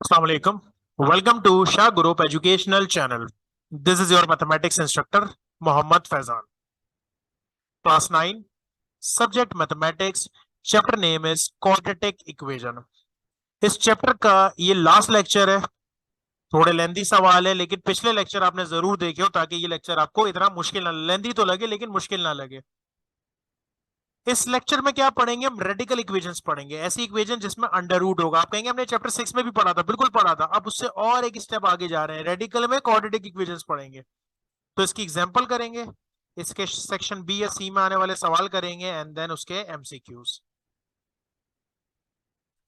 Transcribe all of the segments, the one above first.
Assalamu alaikum. Welcome to Shah Group Educational Channel. This is your mathematics instructor, Mohammad Faizan. Class 9, Subject Mathematics. Chapter name is Quadratic Equation. इस chapter का ये last lecture है. थोड़े लेंदी सवाल है, लेकिन पिछले लेक्चर आपने जरूर देखे हो ताकि ये लेक्चर आपको इतना मुश्किल ना, लेंदी तो लगे लेकिन मुश्किल ना लगे. इस लेक्चर में क्या पढ़ेंगे? हम रेडिकल इक्वेशंस पढ़ेंगे. ऐसी इक्वेशन जिसमें अंडर रूट होगा. आप कहेंगे हमने चैप्टर 6 में भी पढ़ा था. बिल्कुल पढ़ा था. अब उससे और एक स्टेप आगे जा रहे हैं. रेडिकल में क्वाड्रेटिक इक्वेशंस पढ़ेंगे. तो इसकी एग्जांपल करेंगे, इसके सेक्शन बी या सी में आने वाले सवाल करेंगे एंड देन उसके एमसीक्यूज.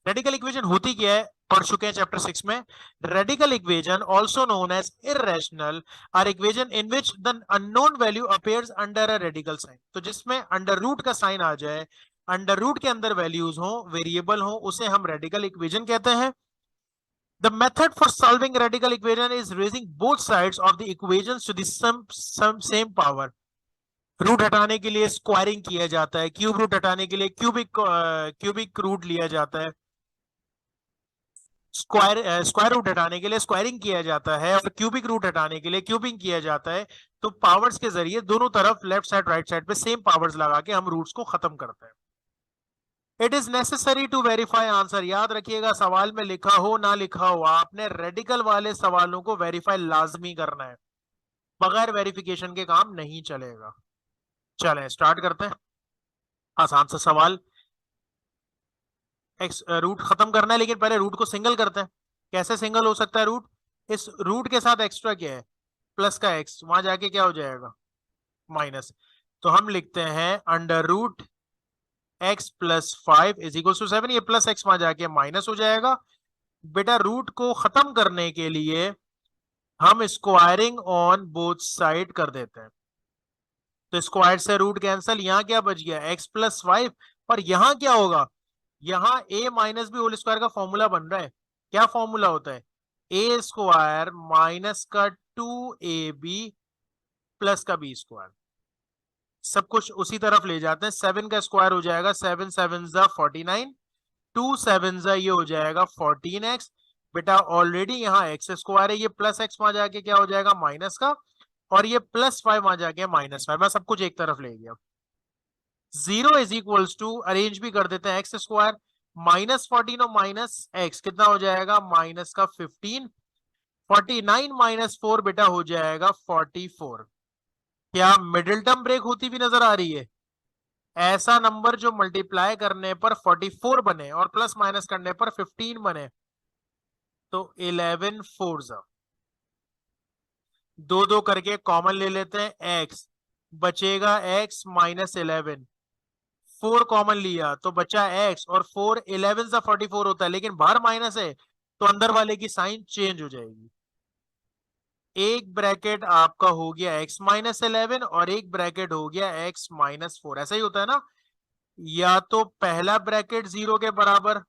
रेडिकल इक्वेशन होती क्या है पढ़ चुके हैं चैप्टर 6 में. Radical equation also known as irrational are equation in which the unknown value appears under a radical sign. तो जिसमें अंडर रूट का साइन आ जाए, अंडर रूट के अंदर वैल्यूज हो, वेरिएबल हो, उसे हम रेडिकल इक्वेशन कहते हैं. The method for solving radical equation is raising both sides of the equations to the same power. Root हटाने के लिए स्क्वायरिंग किया जाता है, क्यूब रूट हटाने के लिए क्यूबिक रूट लिया जाता है, स्क्वायर रूट हटाने के लिए स्क्वायरिंग किया जाता है, और क्यूबिक रूट हटाने के लिए क्यूबिंग किया जाता है. तो पावर्स के जरिए दोनों तरफ लेफ्ट साइड राइट साइड पे सेम पावर्स लगा के हम रूट्स को खत्म करते हैं. It is necessary to verify answer. याद रखिएगा, सवाल में लिखा हो ना लिखा हो, आपने रेडिकल वाले सवालों को वेरीफाई लाजमी करना है. बगैर वेरिफिकेशन के काम नहीं चलेगा. चलें स्टार्ट करते हैं. आसान सा सवाल. एक्स रूट खत्म करना है, लेकिन पहले रूट को सिंगल करते हैं. कैसे सिंगल हो सकता है रूट? इस रूट के साथ एक्स्ट्रा क्या है? प्लस का एक्स. वहां जाके क्या हो जाएगा? माइनस. तो हम लिखते हैं under root x plus 5 is equal to 7. ये प्लस एक्स वहां जाके माइनस हो जाएगा. बेटा रूट को खत्म करने के लिए हम स्क्वायरिंग ऑन बोथ साइड कर देते हैं. तो स्क्वायर से रूट कैंसिल. यहां क्या बच गया? X plus 5. और यहां क्या होगा? यहां ए माइनस बी होल स्क्वायर का फॉर्मूला बन रहा है. क्या फॉर्मूला होता है? ए स्क्वायर माइनस का 2ab प्लस का बी स्क्वायर. सब कुछ उसी तरफ ले जाते हैं. 7 का स्क्वायर हो जाएगा 7 7 जा 49, 2 7 जा ये हो जाएगा 14x. बेटा ऑलरेडी यहाँ एक्स स्क्वायर है, ये प्लस एक्स वहां जाके क्या हो जाएगा? माइनस का. और ये प्लस 5 वहां जाके -5. मैं सब कुछ एक तरफ ले गया. 0 इज इक्वल्स टू, अरेंज भी कर देते हैं, एक्स स्क्वायर -14 और माइनस एक्स कितना हो जाएगा? माइनस का 15. 49 -4 बेटा हो जाएगा 44. क्या मिडिल टर्म ब्रेक होती भी नजर आ रही है? ऐसा नंबर जो मल्टीप्लाई करने पर 44 बने और प्लस माइनस करने पर 15 बने. तो 11 4 जा, दो दो करके कॉमन ले लेते हैं. एक्स बचेगा एक्स -11. 4 कॉमन लिया तो बचा एक्स, और 4 11 से 44 होता है, लेकिन बाहर माइनस है तो अंदर वाले की साइन चेंज हो जाएगी. एक ब्रैकेट आपका हो गया x -11 और एक ब्रैकेट हो गया x -4. ऐसा ही होता है ना? या तो पहला ब्रैकेट 0 के बराबर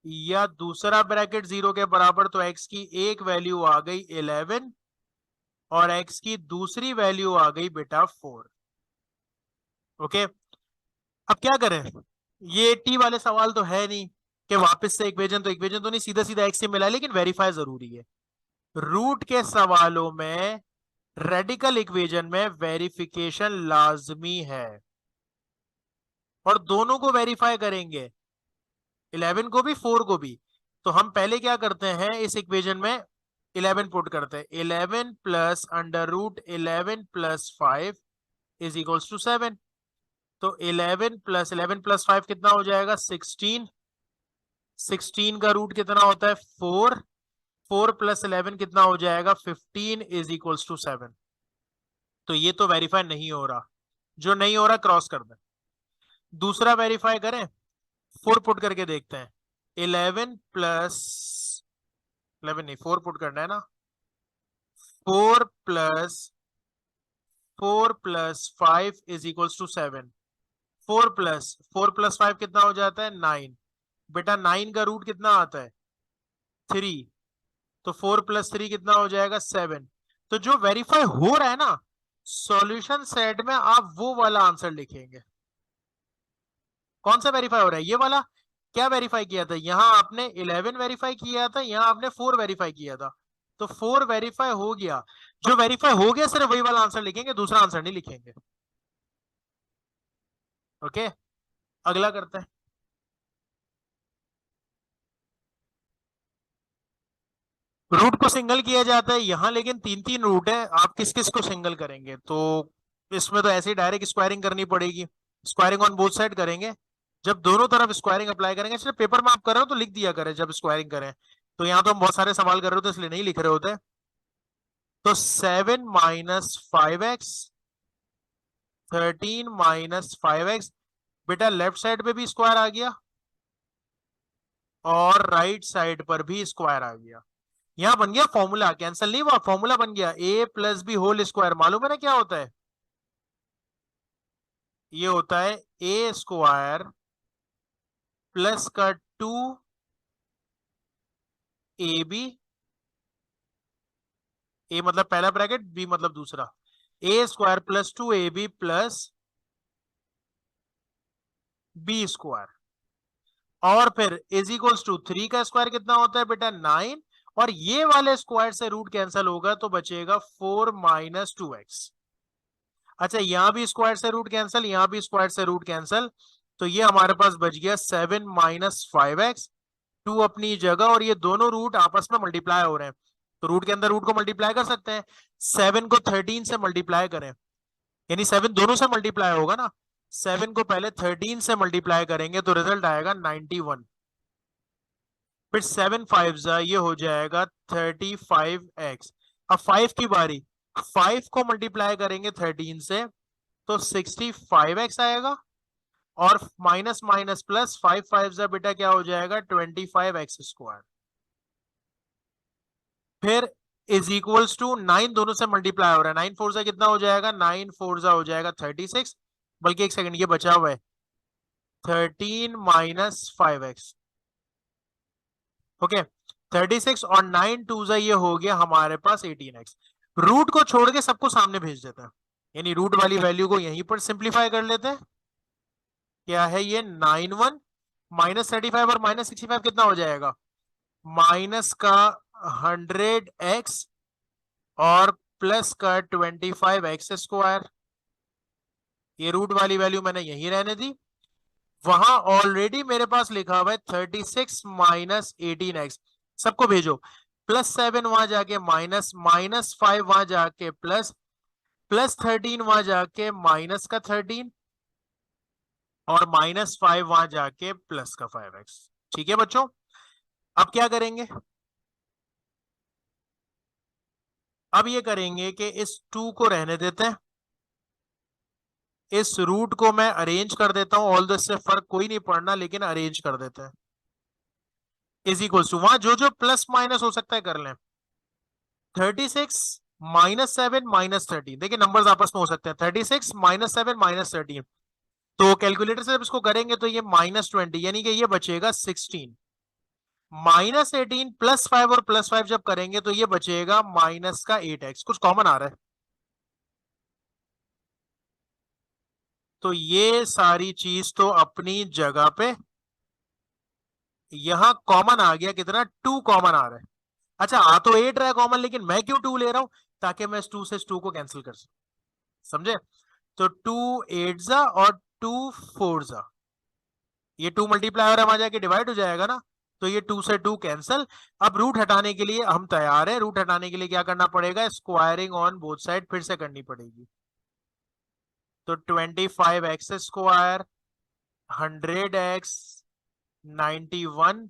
या दूसरा ब्रैकेट 0 के बराबर. तो x की एक वैल्यू आ गई 11 और x की दूसरी वैल्यू आ गई बेटा 4. ओके. अब क्या करें? ये टी वाले सवाल तो है नहीं कि वापस से इक्वेशन तो नहीं, सीधा सीधा x से मिला, लेकिन वेरीफाई जरूरी है. रूट के सवालों में रेडिकल इक्वेशन में वेरिफिकेशन लाजमी है, और दोनों को वेरीफाई करेंगे, 11 को भी 4 को भी. तो हम पहले क्या करते हैं? इस इक्वेशन में 11 पुट करते हैं. 11 plus under root 11 plus 5 is equals to 7. तो 11 प्लस 5 कितना हो जाएगा? 16. 16 का रूट कितना होता है? 4. 4 प्लस 11 कितना हो जाएगा? 15 इज इक्वल्स टू 7. तो ये तो वेरीफाई नहीं हो रहा. जो नहीं हो रहा क्रॉस कर दें. दूसरा वेरीफाई करें, 4 पुट करके देखते हैं. 11 प्लस 11 नहीं, 4 पुट करना है ना. 4 plus 5 is equals to 7. 4 plus 5 कितना हो जाता है? 9. बेटा 9 का रूट कितना आता है? 3. तो 4 प्लस 3 कितना हो जाएगा? 7. तो जो वेरीफाई हो रहा है ना, सॉल्यूशन सेट में आप वो वाला आंसर लिखेंगे. कौन सा वेरीफाई हो रहा है? ये वाला. क्या वेरीफाई किया था? यहाँ आपने 11 वेरीफाई किया था, यहाँ आपने 4 वेरीफाई किया था, तो 4 वेरीफाई हो गया। जो वेरीफाई हो गया सिर्फ वही वाला आंसर लिखेंगे, दूसरा आंसर नहीं लिखेंगे। ओके, अगला करते हैं। रूट को सिंगल किया जाता है यहाँ, लेकिन 3 3 रूट है, आप किस किस को सिंगल करेंगे? तो इसमें तो ऐसे ही डायरेक्ट स्क्वायरिंग करनी पड़ेगी, स्क्वायरिंग ऑन बोथ साइड करेंगे। जब दोनों तरफ स्क्वायरिंग अप्लाई करेंगे, सिर्फ पेपर में आप कर रहे हो तो लिख दिया करें जब स्क्वायरिंग करें। तो यहाँ तो हम बहुत सारे सवाल कर रहे होते इसलिए नहीं लिख रहे होते। तो 7 - 5x, 13 - 5x, बेटा लेफ्ट साइड पे भी स्क्वायर आ गया और राइट साइड पर भी स्क्वायर आ गया। यहां बन गया फॉर्मूला, कैंसिल नहीं हुआ, फॉर्मूला बन गया a+b होल स्क्वायर। मालूम है ना क्या होता है? ये होता है a² प्लस का 2ab, a मतलब पहला ब्रैकेट, b मतलब दूसरा, a² plus 2ab plus b²। और फिर इज इक्वल्स टू 3 का स्क्वायर कितना होता है बेटा? 9। और ये वाले स्क्वायर से रूट कैंसिल होगा तो बचेगा 4 - 2x। अच्छा, यहां भी स्क्वायर से रूट कैंसिल, यहां भी स्क्वायर से रूट कैंसिल, तो ये हमारे पास बच गया 7 - 5x, 2 अपनी जगह, और ये दोनों रूट आपस में मल्टीप्लाई हो रहे हैं, तो रूट के अंदर रूट को मल्टीप्लाई कर सकते हैं। 7 को 13 से मल्टीप्लाई करें, यानी 7 दोनों से मल्टीप्लाई होगा ना, 7 को पहले 13 से मल्टीप्लाई करेंगे तो रिजल्ट आएगा 91। फिर 7 5 ये हो जाएगा 35x। अब 5 की बारी, 5 को मल्टीप्लाई करेंगे 13 से तो 65x आएगा, और माइनस माइनस प्लस, 5 5 बेटा क्या हो जाएगा? 25x²। फिर इज इक्वल्स टू 9 दोनों से मल्टीप्लाई हो रहा है, 9 4 कितना हो जाएगा? 9 4 हो जाएगा 36, बल्कि एक सेकंड ये बचा हुआ है 13 - 5x। ओके, 36 और 9 2 ये हो गया हमारे पास 18x। रूट को छोड़ के सबको सामने भेज देते हैं, यानी रूट वाली वैल्यू को यहीं पर सिंप्लीफाई कर लेते हैं। क्या है ये? 91 -35 और -65 कितना हो जाएगा? माइनस का 100x और प्लस का 25x²। ये रूट वाली वैल्यू मैंने यहीं रहने दी। वहां ऑलरेडी मेरे पास लिखा हुआ है 36 - 18x, सबको भेजो। +7 वहां जाके माइनस, -5 वहां जाके प्लस, +13 वहां जाके माइनस का 13, और -5 वहां जाके प्लस का 5x। ठीक है बच्चों, अब क्या करेंगे? अब ये करेंगे कि इस 2 को रहने देते हैं, इस रूट को मैं अरेंज कर देता हूं, ऑल इससे फर्क कोई नहीं पड़ना, लेकिन अरेंज कर देते हैं। इज इक्वल टू, वहां जो जो प्लस माइनस हो सकता है कर लें। 36 -7 -13, देखिए नंबर्स आपस में हो सकते हैं। 36 -7 -13, तो कैलकुलेटर से जब इसको करेंगे तो ये -20, यानी कि ये बचेगा 16। -18 +5 और +5 जब करेंगे तो ये बचेगा माइनस का 8x, कुछ कॉमन आ रहा है। तो ये सारी चीज तो अपनी जगह पे, यहां कॉमन आ गया कितना? 2 कॉमन आ रहा है। अच्छा, आ तो 8 रहा है कॉमन, लेकिन मैं क्यों 2 ले रहा हूं? ताकि मैं इस 2 से इस 2 को कैंसिल कर सकूं, समझे? तो 2 8 और 2 4, ये 2 मल्टीप्लाई हो रहा है, वहां जाके डिवाइड हो जाएगा ना, तो ये 2 से 2 कैंसिल। अब रूट हटाने के लिए हम तैयार हैं। रूट हटाने के लिए क्या करना पड़ेगा? स्क्वायरिंग ऑन बोथ साइड फिर से करनी पड़ेगी। तो 25x², 100x, 91,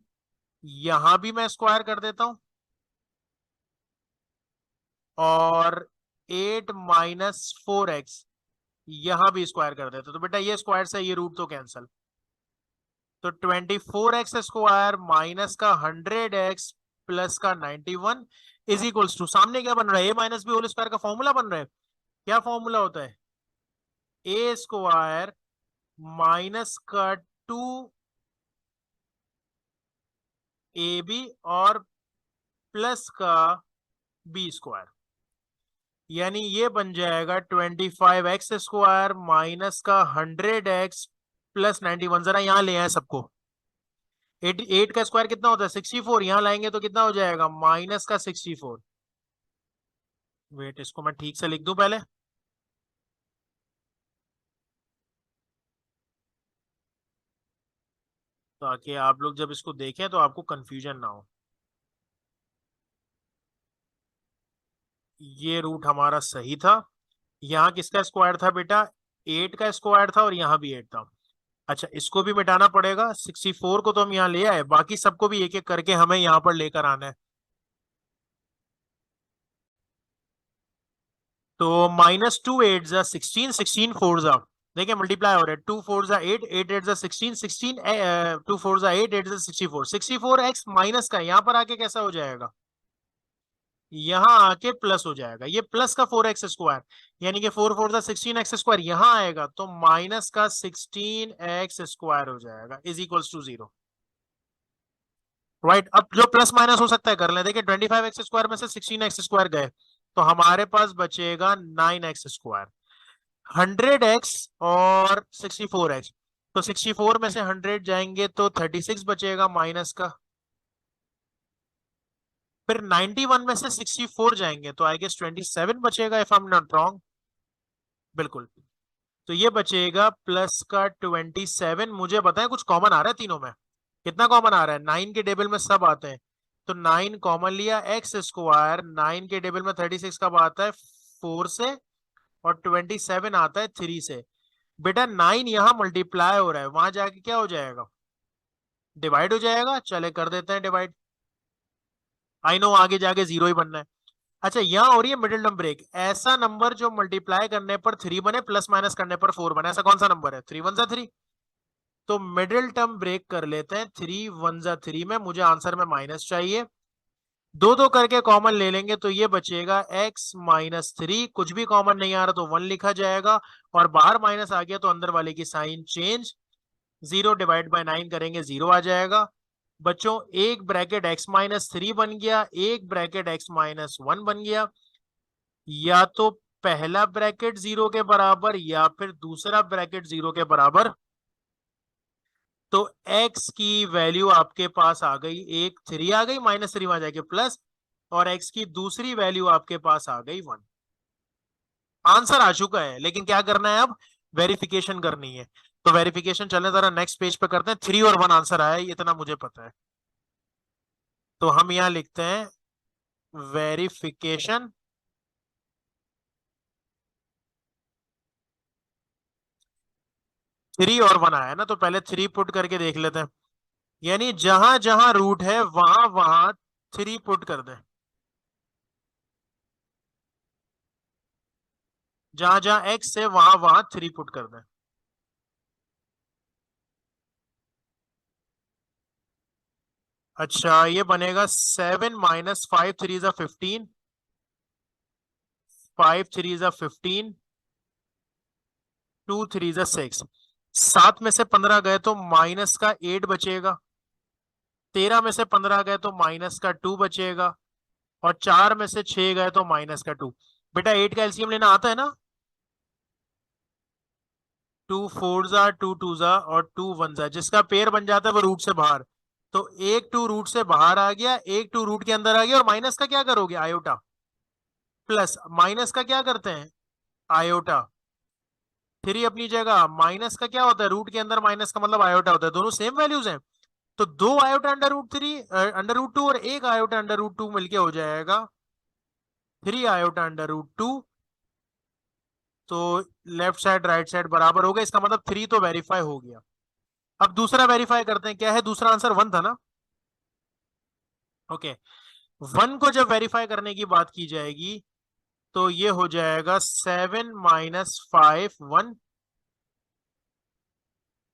यहां भी मैं स्क्वायर कर देता हूं, और 8 - 4x यहां भी स्क्वायर कर देता हूं। तो बेटा ये स्क्वायर से ये रूट तो कैंसिल, तो 24x² माइनस का 100x प्लस का 91 इज इक्वल्स टू, सामने क्या बन रहा है? a - b होल स्क्वायर का फॉर्मूला बन रहा है। क्या फॉर्मूला होता है? a² माइनस का 2ab और प्लस का b², यानी ये बन जाएगा 25x² माइनस का 100x प्लस 91। जरा यहां ले आए सबको, एट एट का स्क्वायर कितना होता है 64, यहां लाएंगे तो कितना हो जाएगा माइनस का 64। वेट, इसको मैं ठीक से लिख दूं पहले, ताकि आप लोग जब इसको देखें तो आपको कंफ्यूजन ना हो। ये रूट हमारा सही था। यहाँ किसका स्क्वायर था बेटा, 8 का स्क्वायर था, और यहाँ भी 8 था। अच्छा, इसको भी मिटाना पड़ेगा, 64 को तो हम यहाँ ले आए, बाकी सबको भी एक एक करके हमें यहाँ पर लेकर आना है। तो -2 8 16, 16 4 देखिए मल्टीप्लाई हो रहा है, 2 4 8, 8 8 16, 2 4 8 8 64, 64x माइनस का यहाँ पर आके कैसा हो जाएगा, यहाँ आके प्लस हो जाएगा, ये प्लस का 4x स्क्वायर, यानी कि 4 4 16 x स्क्वायर यहाँ आएगा तो माइनस का 16x स्क्वायर हो जाएगा इज इक्वल्स टू 0। राइट, अब जो प्लस माइनस हो सकता है कर ले। देखिए 25x स्क्वायर में से 16x स्क्वायर गए, तो हमारे पास बचेगा 9x स्क्वायर। 100x और 64x, तो 64 में से 100 जाएंगे तो 36 बचेगा माइनस का। फिर 91 में से 64 जाएंगे तो आई गेस 27 बचेगा, if I am not wrong. बिल्कुल, तो ये बचेगा प्लस का 27। मुझे बताएं कुछ कॉमन आ रहा है तीनों में, कितना कॉमन आ रहा है, 9 के टेबल में सब आते हैं, तो 9 कॉमन लिया, एक्स स्क्वायर 9 के टेबल में 36 कब आता है 4 से, और 27 आता है 3 से। बेटा 9 यहाँ मल्टीप्लाई हो रहा है, वहां जाके क्या हो जाएगा, डिवाइड हो जाएगा। चले कर देते हैं डिवाइड, आई नो आगे जाके जीरो ही बनना है। अच्छा, यहाँ हो रही है मिडिल टर्म ब्रेक, ऐसा नंबर जो मल्टीप्लाई करने पर 3 बने, प्लस माइनस करने पर 4 बने, ऐसा कौन सा नंबर है, 3 1 जा 3। तो मिडिल टर्म ब्रेक कर लेते हैं, 3 1 जा 3 में, मुझे आंसर में माइनस चाहिए, दो दो करके कॉमन ले लेंगे तो ये बचेगा x-3, कुछ भी कॉमन नहीं आ रहा तो 1 लिखा जाएगा, और बाहर माइनस आ गया तो अंदर वाले की साइन चेंज, 0 डिवाइड बाय 9 करेंगे 0 आ जाएगा। बच्चों एक ब्रैकेट x-3 बन गया, एक ब्रैकेट x-1 बन गया, या तो पहला ब्रैकेट 0 के बराबर या फिर दूसरा ब्रैकेट 0 के बराबर। तो x की वैल्यू आपके पास आ गई, एक 3 आ गई, -3 आ जाएगी प्लस, और x की दूसरी वैल्यू आपके पास आ गई 1। आंसर आ चुका है, लेकिन क्या करना है अब, वेरिफिकेशन करनी है। तो वेरिफिकेशन चलने जरा नेक्स्ट पेज पे करते हैं, 3 और 1 आंसर आया है, इतना मुझे पता है। तो हम यहां लिखते हैं वेरिफिकेशन, 3 और 1 आया ना, तो पहले 3 पुट करके देख लेते हैं, यानी जहां जहां रूट है वहां वहां 3 पुट कर दें, जहां जहां x है वहां वहां 3 पुट कर दें। अच्छा, ये बनेगा 7 -5 3 जा 15, 5 3 जा 15, 2 3 जा 6, 7 में से 15 गए तो माइनस का 8 बचेगा, 13 में से 15 गए तो माइनस का 2 बचेगा, और 4 में से 6 गए तो माइनस का 2। बेटा 8 का एलसीएम लेना आता है ना, 2 4 जा 2 2 जा और 2 1 जा, जिसका पेयर बन जाता है वो रूट से बाहर, तो एक 2 रूट से बाहर आ गया, एक 2 रूट के अंदर आ गया, और माइनस का क्या करोगे आयोटा, प्लस माइनस का क्या करते हैं आयोटा, 3 अपनी जगह, माइनस का क्या होता है रूट के अंदर, माइनस का मतलब आयोटा होता है, दोनों सेम वैल्यूज हैं, तो 2 iota under root 3 under root 2, और एक आयोटा अंडर रूट 2 मिलके हो जाएगा 3 आयोटा अंडर रूट 2। तो लेफ्ट साइड राइट साइड बराबर हो गया, इसका मतलब 3 तो वेरीफाई हो गया। अब दूसरा वेरीफाई करते हैं, क्या है दूसरा आंसर 1 था ना, ओके। 1 को जब वेरीफाई करने की बात की जाएगी तो ये हो जाएगा 7 -5 1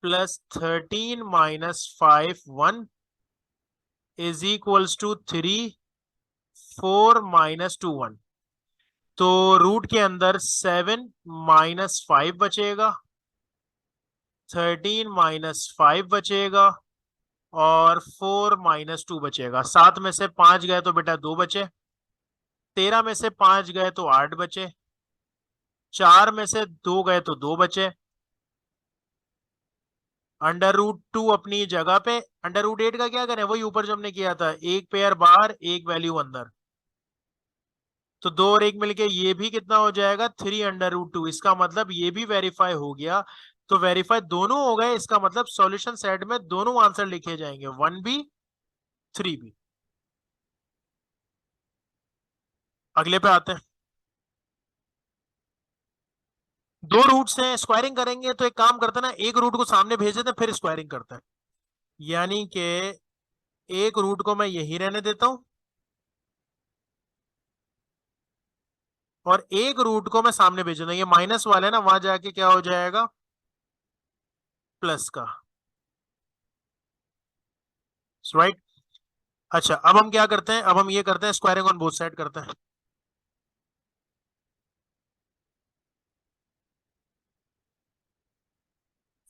प्लस 13 -5 1 इज इक्वल्स टू 3 4 -2 1। तो रूट के अंदर 7 -5 बचेगा, 13 -5 बचेगा, और 4 -2 बचेगा। 7 में से 5 गए तो बेटा 2 बचे, 13 में से 5 गए तो 8 बचे, 4 में से 2 गए तो 2 बचे, अंडर रूट 2 अपनी जगह पे, अंडर रूट 8 का क्या करें, वही ऊपर जो हमने किया था, एक पेयर बाहर एक वैल्यू अंदर, तो 2 और 1 मिलके ये भी कितना हो जाएगा, 3 अंडर रूट 2। इसका मतलब ये भी वेरीफाई हो गया। तो वेरीफाई दोनों हो गए, इसका मतलब सॉल्यूशन सेट में दोनों आंसर लिखे जाएंगे, 1 भी 3 भी। अगले पे आते हैं। दो रूट्स हैं, स्क्वायरिंग करेंगे तो एक काम करते हैं ना, एक रूट को सामने भेज देते हैं फिर स्क्वायरिंग करते हैं। यानी कि एक रूट को मैं यही रहने देता हूं और एक रूट को मैं सामने भेज दूंगा, ये माइनस वाला है ना, वहां जाके क्या हो जाएगा, प्लस का। राइट। अच्छा, अब हम क्या करते हैं, अब हम ये करते हैं, स्क्वायरिंग ऑन बोथ साइड करते हैं।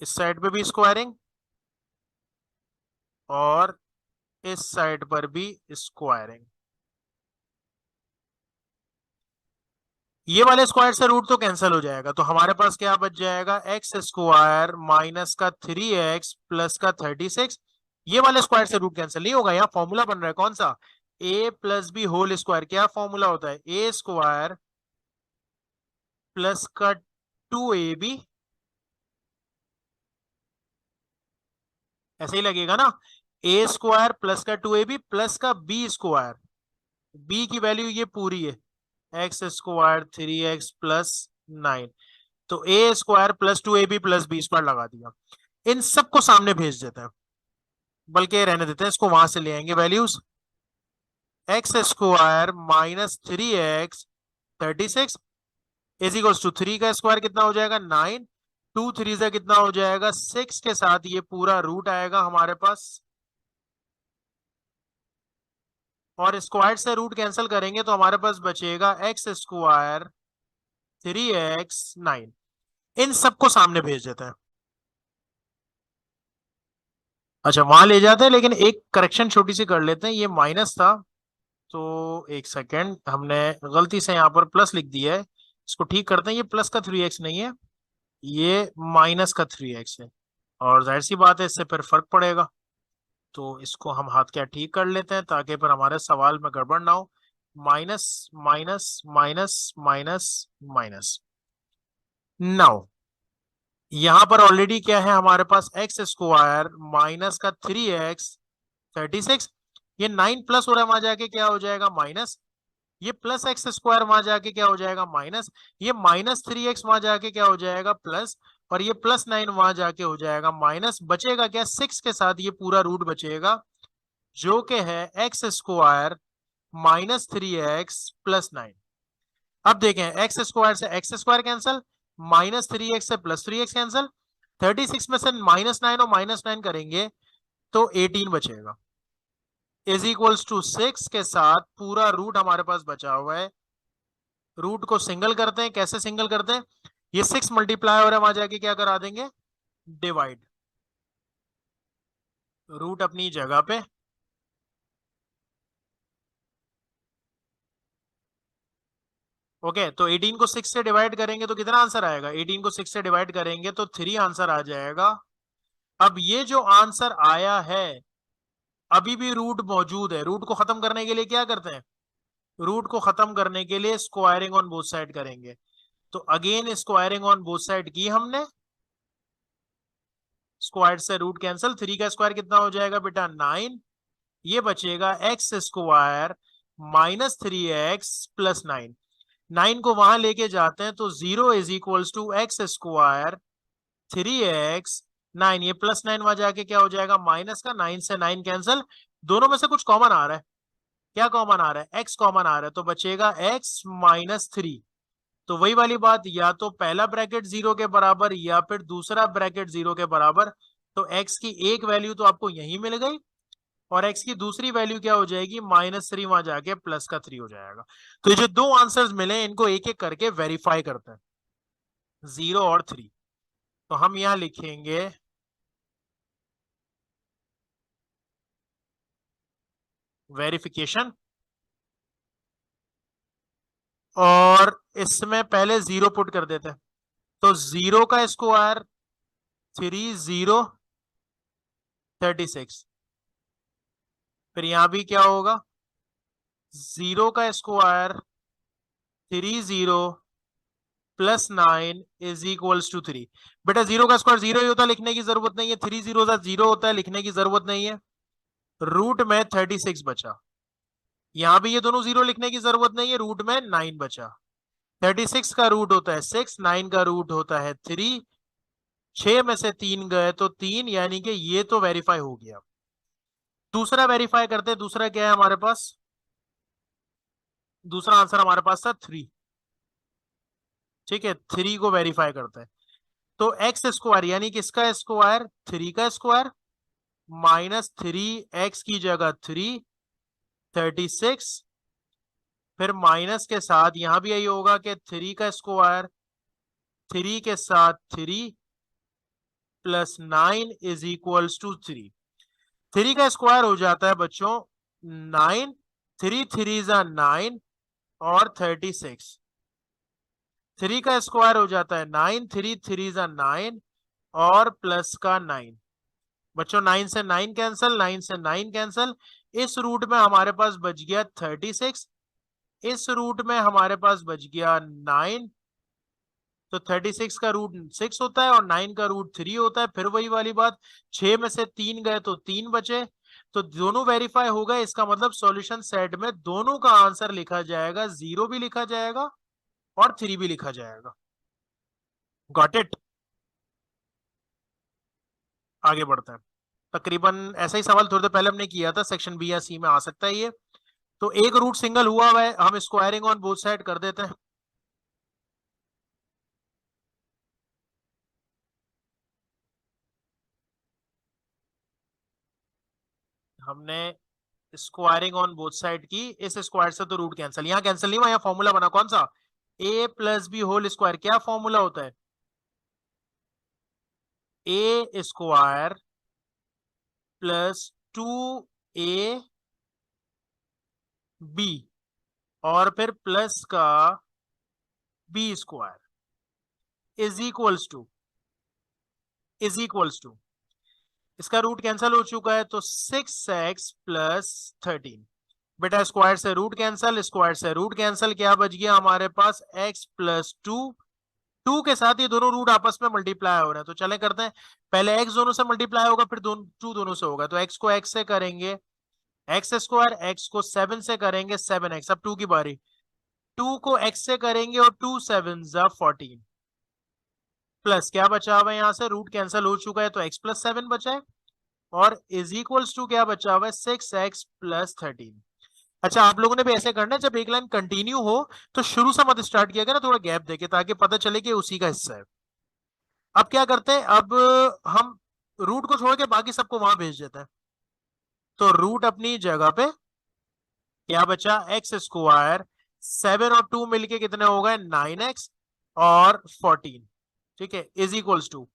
इस साइड पे भी स्क्वायरिंग और इस साइड पर भी स्क्वायरिंग। ये वाले स्क्वायर से रूट तो कैंसिल हो जाएगा, तो हमारे पास क्या बच जाएगा, एक्स स्क्वायर माइनस का 3x प्लस का 36। ये वाले स्क्वायर से रूट कैंसिल नहीं होगा, यहाँ फॉर्मूला बन रहा है कौन सा, a plus b whole square. क्या फॉर्मूला होता है, ए स्क्वायर प्लस का 2ab, ऐसे ही लगेगा ना, ए स्क्वायर प्लस का 2ab प्लस का बी स्क्वायर, बी की वैल्यू ये पूरी है, एक्स स्क्वायर 3x प्लस 9। तो ए स्क्वायर प्लस 2ab प्लस बी स्क्वायर लगा दिया, इन सबको सामने भेज देते हैं, बल्कि रहने देते हैं, इसको वहां से ले आएंगे values. X square minus 3x 36 is equals to 3 का स्क्वायर कितना हो जाएगा 9, 2 3 से कितना हो जाएगा 6 के साथ ये पूरा रूट आएगा हमारे पास, और स्क्वायर से रूट कैंसिल करेंगे तो हमारे पास बचेगा एक्स स्क्वायर 3x 9। इन सबको सामने भेज देते हैं। अच्छा, वहां ले जाते हैं, लेकिन एक करेक्शन छोटी सी कर लेते हैं, ये माइनस था, तो एक सेकेंड, हमने गलती से यहाँ पर प्लस लिख दिया है, इसको ठीक करते हैं, ये प्लस का 3x नहीं है, ये माइनस का 3x है, और जाहिर सी बात है इससे फिर फर्क पड़ेगा, तो इसको हम हाथ क्या ठीक कर लेते हैं ताकि फिर हमारे सवाल में गड़बड़ ना हो। Minus minus minus minus minus. Now यहां पर ऑलरेडी क्या है हमारे पास, एक्स स्क्वायर माइनस का 3x 36, ये 9 प्लस हो रहा है, वहां जाके क्या हो जाएगा माइनस, ये प्लस एक्स स्क्वायर वहां जाके क्या हो जाएगा माइनस, ये माइनस 3x वहां जाके क्या हो जाएगा प्लस, और ये +9 वहां जाके हो जाएगा माइनस, बचेगा क्या 6 के साथ ये पूरा रूट बचेगा, जो कि है एक्स स्क्वायर माइनस 3x +9। अब देखें, एक्स स्क्वायर से एक्स स्क्वायर कैंसिल, -3x से +3x कैंसिल, 36 में से -9 और -9 करेंगे तो 18 बचेगा, इज इक्वल्स टू 6 के साथ पूरा रूट हमारे पास बचा हुआ है। रूट को सिंगल करते हैं, कैसे सिंगल करते हैं, ये 6 मल्टीप्लाई हो रहा है, वहां जाके क्या करा देंगे, डिवाइड, रूट अपनी जगह पे, ओके। तो 18 को 6 से डिवाइड करेंगे तो कितना आंसर आएगा, 18 को 6 से डिवाइड करेंगे तो 3 आंसर आ जाएगा। अब ये जो आंसर आया है, अभी भी रूट मौजूद है, रूट को खत्म करने के लिए क्या करते हैं, रूट को खत्म करने के लिए स्क्वायरिंग ऑन बोथ साइड करेंगे, तो again squaring on both side की हमने, स्क्वायर से रूट कैंसिल, 3 का स्क्वायर कितना हो जाएगा बेटा 9, ये बचेगा एक्स स्क्वायर -3x +9। 9 को वहां लेके जाते हैं तो 0 is equals to x square 3x 9, ये +9 वहां जाके क्या हो जाएगा माइनस का, 9 से 9 कैंसिल, दोनों में से कुछ कॉमन आ रहा है, क्या कॉमन आ रहा है, x कॉमन आ रहा है, तो बचेगा x-3। तो वही वाली बात, या तो पहला ब्रैकेट 0 के बराबर या फिर दूसरा ब्रैकेट 0 के बराबर, तो x की एक वैल्यू तो आपको यही मिल गई, और x की दूसरी वैल्यू क्या हो जाएगी -3, वहां जाके प्लस का 3 हो जाएगा। तो ये जो दो आंसर्स मिले इनको एक एक करके वेरीफाई करते हैं, 0 और 3। तो हम यहां लिखेंगे वेरिफिकेशन, और इसमें पहले 0 पुट कर देते हैं, तो 0 का स्क्वायर 3 0, 36। फिर यहां भी क्या होगा, 0 का square 30 plus 9 is equals to 3। बेटा 0 का स्क्वायर 0 ही होता है, लिखने की जरूरत नहीं है। 3 0 0 होता है, लिखने की जरूरत नहीं है। रूट में 36 बचा। यहां भी ये दोनों 0 लिखने की जरूरत नहीं है, रूट में 9 बचा। 36 का रूट होता है 6, 9 का रूट होता है 3, 6 में से 3 गए तो 3, यानी कि ये तो वेरीफाई हो गया। दूसरा वेरीफाई करते हैं, दूसरा क्या है हमारे पास, दूसरा आंसर हमारे पास था 3। ठीक है, 3 को वेरीफाई करते हैं। तो एक्स स्क्वायर यानी किसका स्क्वायर, 3 का स्क्वायर माइनस 3 एक्स की जगह 3, 36। फिर माइनस के साथ यहां भी यही होगा कि 3 का स्क्वायर 3 के साथ 3 प्लस 9 इज इक्वल्स टू 3। 3 का स्क्वायर हो जाता है बच्चों 9, 3 3 जा 9 और 36। 3 का स्क्वायर हो जाता है 9, 3 3 जा 9 और प्लस का 9। बच्चों 9 से 9 कैंसल, 9 से 9 कैंसल। इस रूट में हमारे पास बच गया 36, इस रूट में हमारे पास बच गया 9। तो 36 का रूट 6 होता है और 9 का रूट 3 होता है। फिर वही वाली बात, 6 में से 3 गए तो 3 बचे, तो दोनों वेरीफाई हो गए। इसका मतलब सॉल्यूशन सेट में दोनों का आंसर लिखा जाएगा, 0 भी लिखा जाएगा और 3 भी लिखा जाएगा। Got it. आगे बढ़ते हैं। तकरीबन ऐसा ही सवाल थोड़ी देर पहले हमने किया था, सेक्शन बी या सी में आ सकता है ये। तो एक रूट सिंगल हुआ है, हम स्क्वायरिंग ऑन बोथ साइड कर देते हैं। हमने स्क्वायरिंग ऑन बोथ साइड की, इस स्क्वायर से तो रूट कैंसिल, यहां कैंसिल नहीं हुआ, यहाँ फॉर्मूला बना कौन सा, a plus b whole square. क्या फॉर्मूला होता है, a square plus 2 a b और फिर प्लस का b square is equals to इसका रूट कैंसिल हो चुका है तो 6x प्लस 13। बेटा स्क्वायर से रूट कैंसिल, स्क्वायर से रूट कैंसिल, क्या बच गया हमारे पास x प्लस 2। 2 के साथ ये दोनों रूट आपस में मल्टीप्लाई हो रहे हैं, तो चले करते हैं। पहले x दोनों से मल्टीप्लाई होगा, फिर 2 दोनों से होगा, तो x को x से करेंगे एक्स स्क्वायर, x को 7 से करेंगे 7x। अब 2 की बारी, 2 को x से करेंगे और 2 7 जा 14 प्लस क्या बचा हुआ है, यहां से रूट कैंसिल हो चुका है तो x प्लस 7 बचा है और इज इक्वल्स टू क्या बचा हुआ है 6x प्लस 13। अच्छा, आप लोगों ने भी ऐसे करना है, जब एक लाइन कंटिन्यू हो तो शुरू से मत स्टार्ट किया ना, थोड़ा गैप देके, ताकि पता चले कि उसी का हिस्सा है। अब क्या करते हैं, अब हम रूट को छोड़ के बाकी सबको वहां भेज देते हैं। तो रूट अपनी जगह पे, क्या बचा एक्स स्क्वायर, 7 और 2 मिलके कितने हो गए 9x और 14। ठीक है, इज इक्वल्स टू,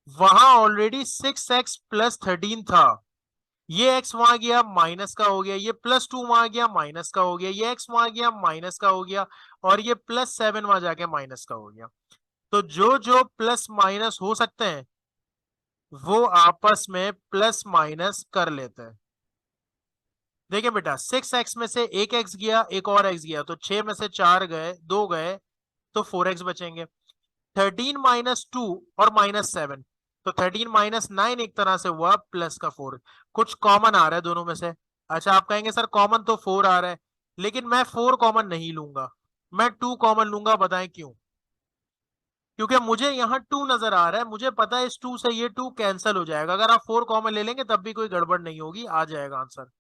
वहां ऑलरेडी 6x प्लस 13 था, ये x वहां गया माइनस का हो गया, ये प्लस 2 वहां गया माइनस का हो गया, ये x वहां गया माइनस का हो गया और ये प्लस 7 वहां जाके माइनस का हो गया। तो जो जो प्लस माइनस हो सकते हैं वो आपस में प्लस माइनस कर लेते हैं। देखिए बेटा 6x में से एक x गया, एक और x गया, तो 6 में से 4 गए, 2 गए, तो 4x बचेंगे। 13 माइनस 2 और माइनस 7, तो 13 माइनस 9 एक तरह से हुआ प्लस का 4। कुछ कॉमन आ रहा है दोनों में से। अच्छा, आप कहेंगे सर कॉमन तो 4 आ रहा है, लेकिन मैं 4 कॉमन नहीं लूंगा, मैं 2 कॉमन लूंगा। बताएं क्यों, क्योंकि मुझे यहाँ 2 नजर आ रहा है, मुझे पता है इस 2 से ये 2 कैंसिल हो जाएगा। अगर आप 4 कॉमन ले लेंगे तब भी कोई गड़बड़ नहीं होगी, आ जाएगा आंसर।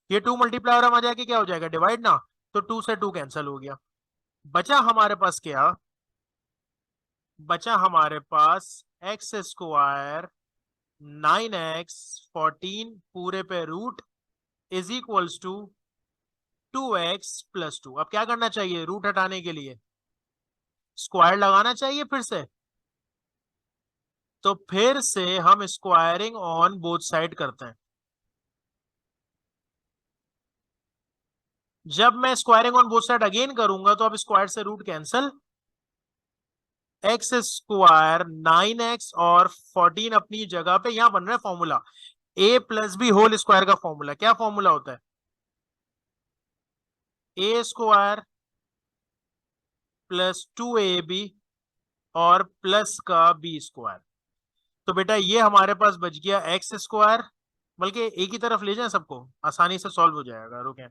ये 2 मल्टीप्लाई हो रहा है, आ जाके क्या हो जाएगा डिवाइड ना, तो 2 से 2 कैंसिल हो गया। बचा हमारे पास क्या, बचा हमारे पास एक्स स्क्वायर 9x 14 पूरे पे root is equals to 2x+2। अब क्या करना चाहिए, रूट हटाने के लिए स्क्वायर लगाना चाहिए फिर से। तो फिर से हम स्क्वायरिंग ऑन बोथ साइड करते हैं। जब मैं squaring on both side again करूंगा तो अब स्क्वायर से root cancel, x square 9x और 14 अपनी जगह पे, यहां बन रहा है फॉर्मूला ए प्लस बी होल स्क्वायर का फॉर्मूला क्या फॉर्मूला होता है? ए स्क्वायर प्लस 2ab और प्लस का बी स्क्वायर। तो बेटा ये हमारे पास बच गया एक्स स्क्वायर, बल्कि एक ही तरफ ले जाएं सबको, आसानी से सॉल्व हो जाएगा। रुकें,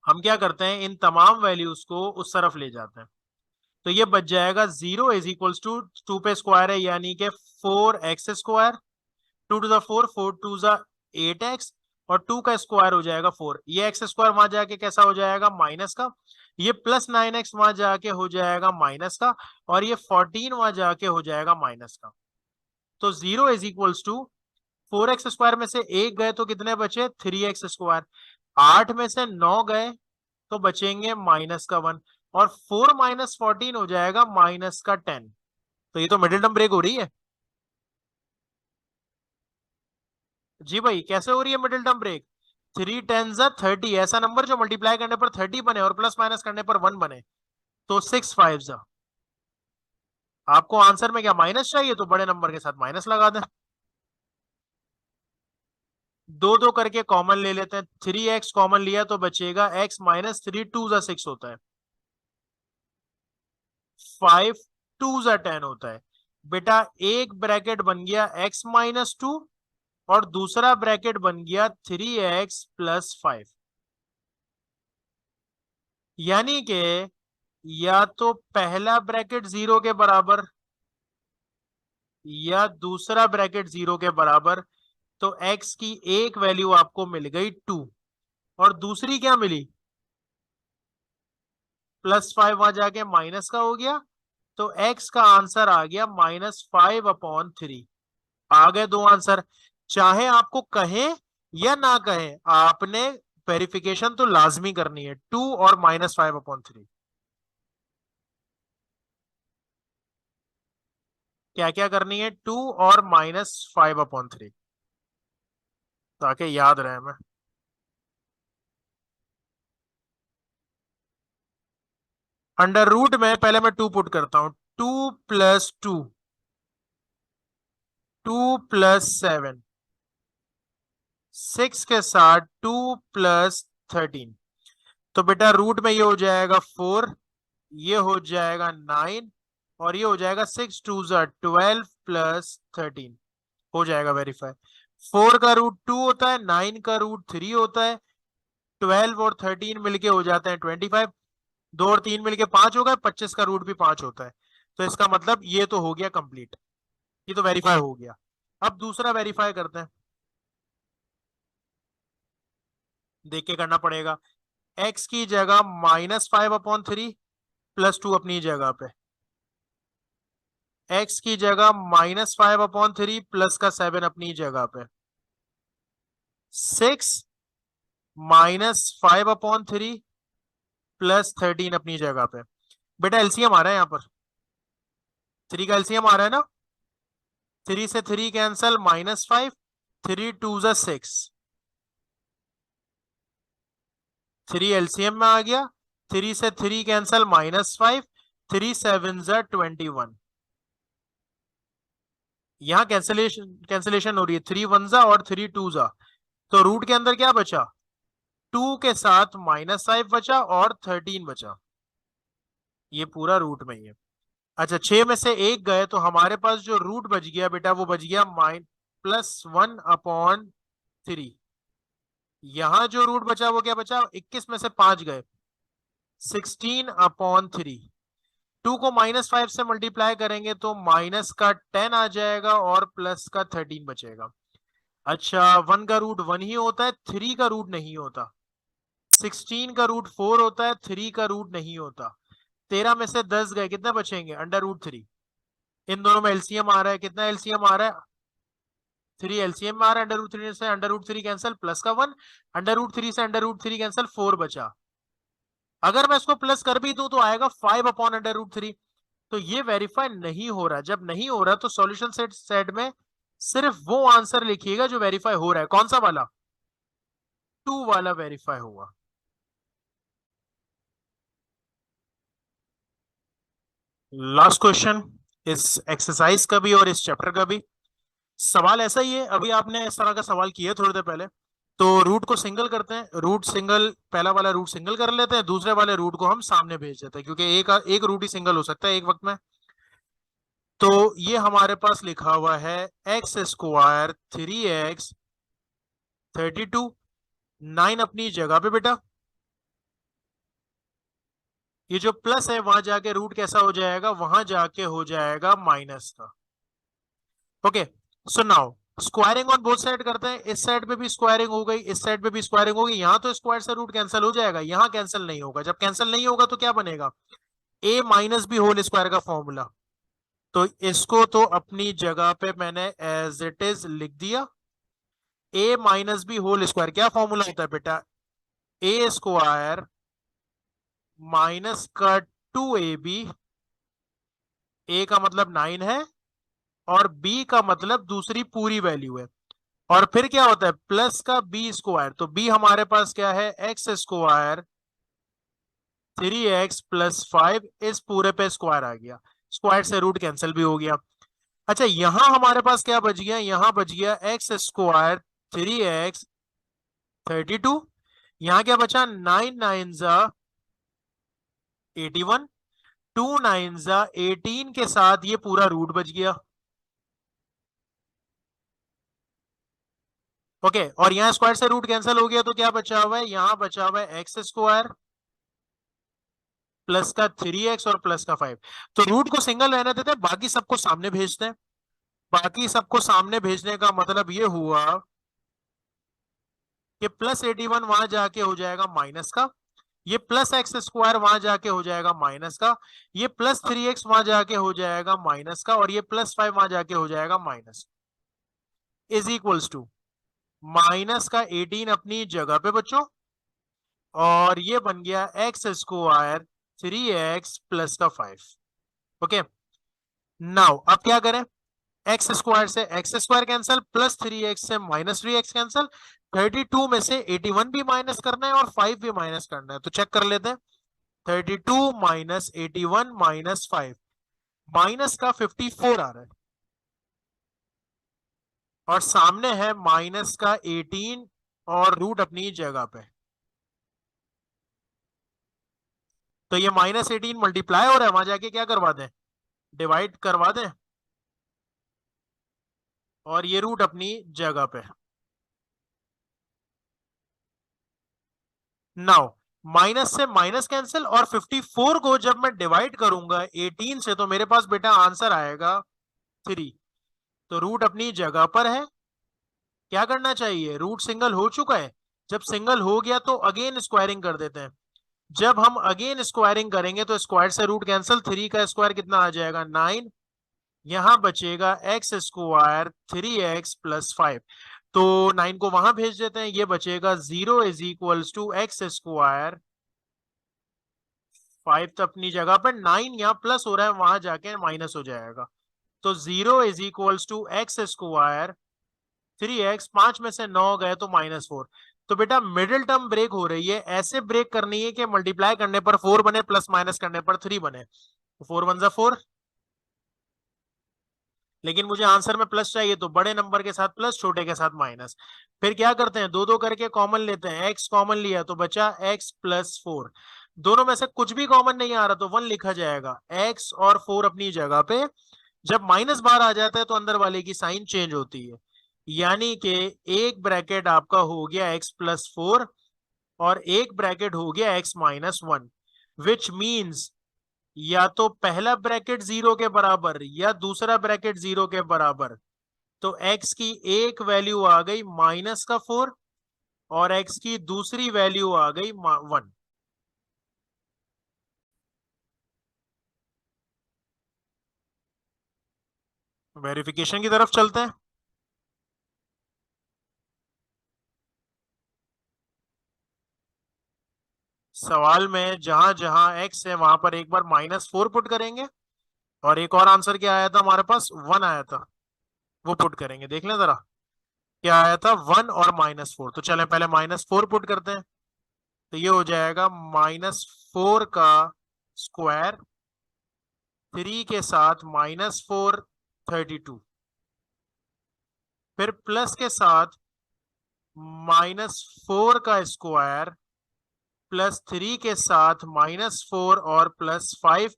हम क्या करते हैं, इन तमाम वैल्यूज को उस तरफ ले जाते हैं। तो ये बच जाएगा 0 इज इक्वल्स टू 2 पे स्क्वायर है यानी कि 4x square, 2 to the 4, 4 2 8x, और 2 का स्क्वायर हो जाएगा 4। ये एक्स स्क्वायर वहां जाके कैसा हो जाएगा, माइनस का। ये प्लस 9x वहां जाके हो जाएगा माइनस का, और ये 14 वहां जाके हो जाएगा माइनस का। तो 0 is equals to 4x square में से एक गए तो कितने बचे, 3x स्क्वायर। 8 में से 9 गए तो बचेंगे माइनस का 1, और 4 माइनस 14 हो जाएगा माइनस का 10। तो ये तो मिडिल टर्म ब्रेक हो रही है। जी भाई, कैसे हो रही है मिडिल टर्म ब्रेक? 3 10 30, ऐसा नंबर जो मल्टीप्लाई करने पर 30 बने और प्लस माइनस करने पर 1 बने। तो 6 5 आपको आंसर में क्या माइनस चाहिए, तो बड़े नंबर के साथ माइनस लगा दें। दो दो करके कॉमन ले लेते हैं, 3x कॉमन लिया तो बचेगा x माइनस 3 2 6 होता है, 5 2 10 होता है। बेटा एक ब्रैकेट बन गया x माइनस 2, और दूसरा ब्रैकेट बन गया 3x+5। यानी कि या तो पहला ब्रैकेट 0 के बराबर या दूसरा ब्रैकेट 0 के बराबर। तो x की एक वैल्यू आपको मिल गई 2, और दूसरी क्या मिली, +5 वहां जाके माइनस का हो गया। तो x का आंसर आ गया -5/3। आ गए दो आंसर। चाहे आपको कहें या ना कहें, आपने वेरिफिकेशन तो लाजमी करनी है, 2 और -5/3। क्या क्या करनी है, 2 और -5/3, ताकि याद रहे हमें। अंडर रूट में पहले मैं 2 पुट करता हूं, 2 + 2, 2 + 7, 6 के साथ 2 + 13। तो बेटा रूट में ये हो जाएगा 4, ये हो जाएगा 9, और ये हो जाएगा 6 2 12 +13। हो जाएगा वेरीफाई। 4 का रूट 2 होता है, 9 का रूट 3 होता है, 12 और 13 मिलके हो जाते हैं 25। 2 और 3 मिलके 5 हो गए, 25 का रूट भी 5 होता है। तो इसका मतलब ये तो हो गया कंप्लीट, ये तो वेरीफाई हो गया। अब दूसरा वेरीफाई करते हैं, देख के करना पड़ेगा। x की जगह -5/3 +2 अपनी जगह पे, x की जगह -5/3 प्लस का 7 अपनी जगह पे, 6 -5/3 +13 अपनी जगह पे। बेटा एलसीएम आ रहा है यहाँ पर, 3 का एलसीएम आ रहा है ना, 3 से 3 कैंसल, -5, 3 2 6, 3 एलसीएम में आ गया, 3 से 3 कैंसल, -5, 3 7 21। यहाँ कैंसिलेशन हो रही है, 3 1 और 3 2। तो रूट के अंदर क्या बचा, 2 के साथ -5 बचा और 13 बचा। ये पूरा रूट में ही है। अच्छा, 6 में से एक गए तो हमारे पास जो रूट बच गया बेटा, वो बच गया +1/3। यहां जो रूट बचा वो क्या बचा, 21 में से 5 गए, 16/3। 2 को -5 से मल्टीप्लाई करेंगे तो माइनस का 10 आ जाएगा और प्लस का 13 बचेगा। अच्छा, 1 का रूट 1 ही होता है, 3 का रूट नहीं होता। 16 का रूट 4 होता है, 3 का रूट नहीं होता। 13 में से 10 गए, कितने बचेंगे, √3। इन दोनों में एलसीएम आ रहा है, कितना एलसीएम आ रहा है, 3 एलसीएम में आ रहा है। √3 से √3 कैंसिल, प्लस का 1, √3 से √3 कैंसिल, 4 बचा। अगर मैं इसको प्लस कर भी दूं तो आएगा 5/√3। तो ये वेरीफाई नहीं हो रहा। जब नहीं हो रहा तो सॉल्यूशन सेट में सिर्फ वो आंसर लिखिएगा जो वेरीफाई हो रहा है। कौन सा वाला, 2 वाला वेरीफाई हुआ। लास्ट क्वेश्चन, इस एक्सरसाइज का भी और इस चैप्टर का भी। सवाल ऐसा ही है, अभी आपने इस तरह का सवाल किया थोड़ी देर पहले। तो रूट को सिंगल करते हैं, रूट सिंगल, पहला वाला रूट सिंगल कर लेते हैं, दूसरे वाले रूट को हम सामने भेज देते हैं, क्योंकि एक एक रूट ही सिंगल हो सकता है एक वक्त में। तो ये हमारे पास लिखा हुआ है एक्स स्क्वायर 3x 32, 9 अपनी जगह पे बेटा। ये जो प्लस है वहां जाके रूट कैसा हो जाएगा, वहां जाके हो जाएगा माइनस का। Okay, so now squaring on both side करते हैं। इस साइड पे भी स्क्वायरिंग हो गई, इस साइड पे भी स्क्वायरिंग होगी। यहां तो स्क्वायर से रूट कैंसिल हो जाएगा, यहां कैंसिल नहीं होगा। जब कैंसिल नहीं होगा तो क्या बनेगा, a minus b whole square का फॉर्मूला। तो इसको तो अपनी जगह पे मैंने एज इट इज लिख दिया। a minus b whole square क्या फॉर्मूला होता है बेटा, ए स्क्वायर माइनस का 2ab, ए का मतलब 9 है और बी का मतलब दूसरी पूरी वैल्यू है। और फिर क्या होता है, प्लस का बी स्क्वायर। तो बी हमारे पास क्या है, एक्स स्क्वायर 3x प्लस 5, इस पूरे पे स्क्वायर आ गया, स्क्वायर से रूट कैंसिल भी हो गया। अच्छा, यहां हमारे पास क्या बच गया, यहां बच गया एक्स स्क्वायर 3x 32। यहां क्या बचा, 9 9 जा 81, 2 9 जा 18 के साथ ये पूरा रूट बच गया। ओके, और यहां स्क्वायर से रूट कैंसिल हो गया, तो क्या बचा हुआ है, यहां बचा हुआ है एक्स स्क्वायर प्लस का 3x और प्लस का 5। तो रूट को सिंगल रहने देते हैं, बाकी सबको सामने भेजते हैं। बाकी सबको सामने भेजने का मतलब ये हुआ कि प्लस 81 वहां जाके हो जाएगा माइनस का, ये प्लस एक्स स्क्वायर वहां जाके हो जाएगा माइनस का, ये प्लस 3x वहां जाके हो जाएगा माइनस का, और ये प्लस 5 वहां जाके हो जाएगा minus, is equals to minus का 18 अपनी जगह पे बच्चों, और ये बन गया एक्स स्क्वायर 3x प्लस का 5। ओके, नाउ अब क्या करें, एक्स स्क्वायर से x square cancel, plus 3x से माइनस 3x कैंसिल, 32 में से 81 भी माइनस करना है और 5 भी माइनस करना है। तो चेक कर लेते हैं, 32 माइनस 81 माइनस 5, माइनस का 54 आ रहा है, और सामने है माइनस का 18 और रूट अपनी जगह पे। तो ये माइनस 18 मल्टीप्लाई हो रहा है, वहां जाके क्या करवा दें, डिवाइड करवा दें, और ये रूट अपनी जगह पे। नाउ माइनस से माइनस कैंसिल, और 54 को जब मैं डिवाइड करूंगा 18 से, तो मेरे पास बेटा आंसर आएगा 3। तो रूट अपनी जगह पर है। क्या करना चाहिए, रूट सिंगल हो चुका है, जब सिंगल हो गया तो अगेन स्क्वायरिंग कर देते हैं। जब हम अगेन स्क्वायरिंग करेंगे तो स्क्वायर से रूट कैंसिल, 3 का स्क्वायर कितना आ जाएगा 9, यहां बचेगा एक्स स्क्वायर 3x प्लस 5। तो 9 को वहां भेज देते हैं, ये बचेगा 0 is equals to x square 5 तो अपनी जगह पर, 9 यहाँ प्लस हो रहा है, वहां जाके माइनस हो जाएगा। तो 0 is equals to x square 3x, 5 में से 9 गए तो -4। तो बेटा मिडिल टर्म ब्रेक हो रही है, ऐसे ब्रेक करनी है कि मल्टीप्लाई करने पर 4 बने, प्लस माइनस करने पर 3 बने। 4 1 जा 4, लेकिन मुझे आंसर में प्लस चाहिए, तो बड़े नंबर के साथ प्लस, छोटे के साथ माइनस। फिर क्या करते हैं, दो दो करके कॉमन लेते हैं, एक्स कॉमन लिया तो बचा एक्स प्लस 4। दोनों में से कुछ भी कॉमन नहीं आ रहा तो 1 लिखा जाएगा, एक्स और 4 अपनी जगह पे। जब माइनस बाहर आ जाता है तो अंदर वाले की साइन चेंज होती है, यानी कि एक ब्रैकेट आपका हो गया एक्स प्लस 4 और एक ब्रैकेट हो गया एक्स माइनस 1, विच मीन्स या तो पहला ब्रैकेट 0 के बराबर या दूसरा ब्रैकेट 0 के बराबर। तो x की एक वैल्यू आ गई -4 और x की दूसरी वैल्यू आ गई 1। वेरिफिकेशन की तरफ चलते हैं। सवाल में जहां जहां x है वहां पर एक बार -4 पुट करेंगे, और एक और आंसर क्या आया था हमारे पास, 1 आया था, वो पुट करेंगे। देख लें जरा क्या आया था, 1 और -4। तो चलें पहले -4 पुट करते हैं। तो ये हो जाएगा -4 का स्क्वायर 3 के साथ -4 32, फिर प्लस के साथ -4 का स्क्वायर प्लस 3 के साथ -4 और +5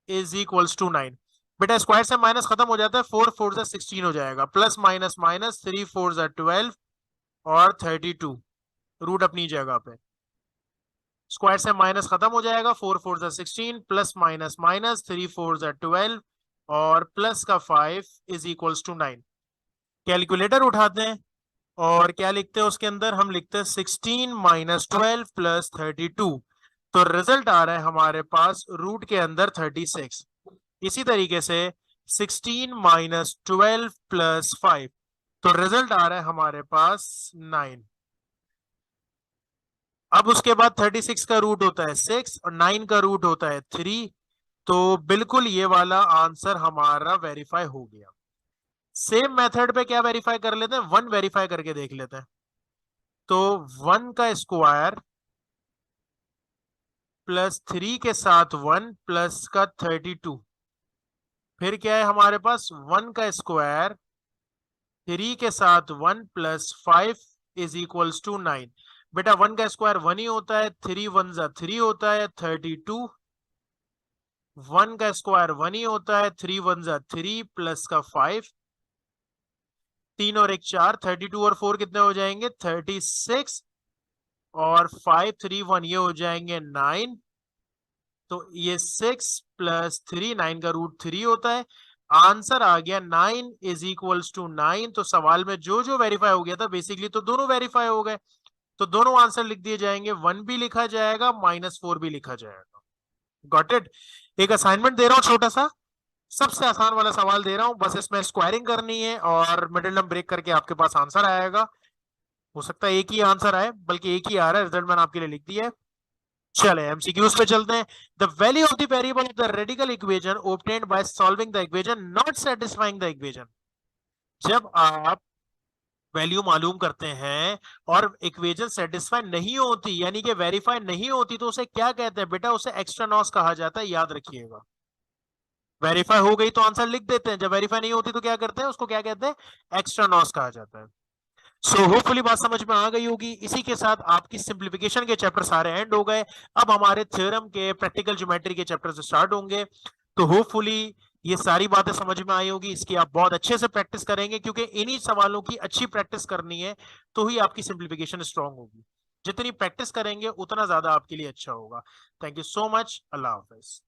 इज इक्वल्स टू 9। बेटा स्क्वायर से माइनस खत्म हो जाता है, 4 4 से 16 हो जाएगा, प्लस माइनस माइनस 3 4 से 12 और 32 रूट अपनी जगह पे। स्क्वायर से माइनस खत्म हो जाएगा, 4 4 से 16 प्लस माइनस माइनस 3 4 से 12 और प्लस का 5 इज इक्वल्स टू 9। कैलकुलेटर उठाते हैं और क्या लिखते हैं उसके अंदर, हम लिखते हैं 16 - 12 + 32, तो रिजल्ट आ रहा है हमारे पास रूट के अंदर 36। इसी तरीके से 16 - 12 + 5, तो रिजल्ट आ रहा है हमारे पास 9। अब उसके बाद 36 का रूट होता है 6 और 9 का रूट होता है 3, तो बिल्कुल ये वाला आंसर हमारा वेरीफाई हो गया। सेम मेथड पे क्या वेरीफाई कर लेते हैं, 1 वेरीफाई करके देख लेते हैं। तो 1 का स्क्वायर प्लस 3 के साथ 1 प्लस का 32, फिर क्या है हमारे पास 1 का स्क्वायर 3 के साथ 1 + 5 इज इक्वल्स टू 9। बेटा 1 का स्क्वायर 1 ही होता है, 3 1 जा 3 होता है 32, 1 का स्क्वायर 1 ही होता है, 3 1 जा 3 प्लस का 5, 3 और 1 4, 32 और 4 कितने हो जाएंगे 36 और 5 3 1 ये हो जाएंगे 9, तो ये 6 + 3 9 का रूट 3 होता है। आंसर आ गया 9 इज इक्वल्स टू 9। तो सवाल में जो जो वेरीफाई हो गया था बेसिकली तो दोनों वेरीफाई हो गए, तो दोनों आंसर लिख दिए जाएंगे, 1 भी लिखा जाएगा -4 भी लिखा जाएगा। Got it. एक असाइनमेंट दे रहा हूं छोटा सा, सबसे आसान वाला सवाल दे रहा हूं, बस इसमें स्क्वायरिंग करनी है और मिडिल टर्म ब्रेक करके आपके पास आंसर आएगा। हो सकता है एक ही आंसर आए, बल्कि एक ही आ रहा है, रिजल्ट मैंने आपके लिए लिख दिया है। चले एमसीक्यूज पे चलते हैं। The value of the variable of the radical equation obtained by solving the equation not satisfying the equation. जब आप वैल्यू मालूम करते हैं और इक्वेशन सेटिस्फाई नहीं होती, यानी कि वेरीफाई नहीं होती, तो उसे क्या कहते हैं बेटा, उसे एक्स्ट्रा नॉस कहा जाता है, याद रखिएगा। वेरीफाई हो गई तो आंसर लिख देते हैं, जब वेरीफाई नहीं होती तो क्या करते हैं, उसको क्या कहते हैं, एक्स्ट्रा नॉस कहा जाता है। सो होपफुली बात समझ में आ गई होगी। इसी के साथ आपकी सिंप्लीफिकेशन के चैप्टर सारे एंड हो गए। अब हमारे थ्योरम के प्रैक्टिकल ज्योमेट्री के चैप्टर से स्टार्ट होंगे। तो होपफुली ये सारी बातें समझ में आई होगी, इसकी आप बहुत अच्छे से प्रैक्टिस करेंगे, क्योंकि इन्हीं सवालों की अच्छी प्रैक्टिस करनी है, तो ही आपकी सिंप्लीफिकेशन स्ट्रांग होगी। जितनी प्रैक्टिस करेंगे उतना ज्यादा आपके लिए अच्छा होगा। Thank you so much. Allah Hafiz.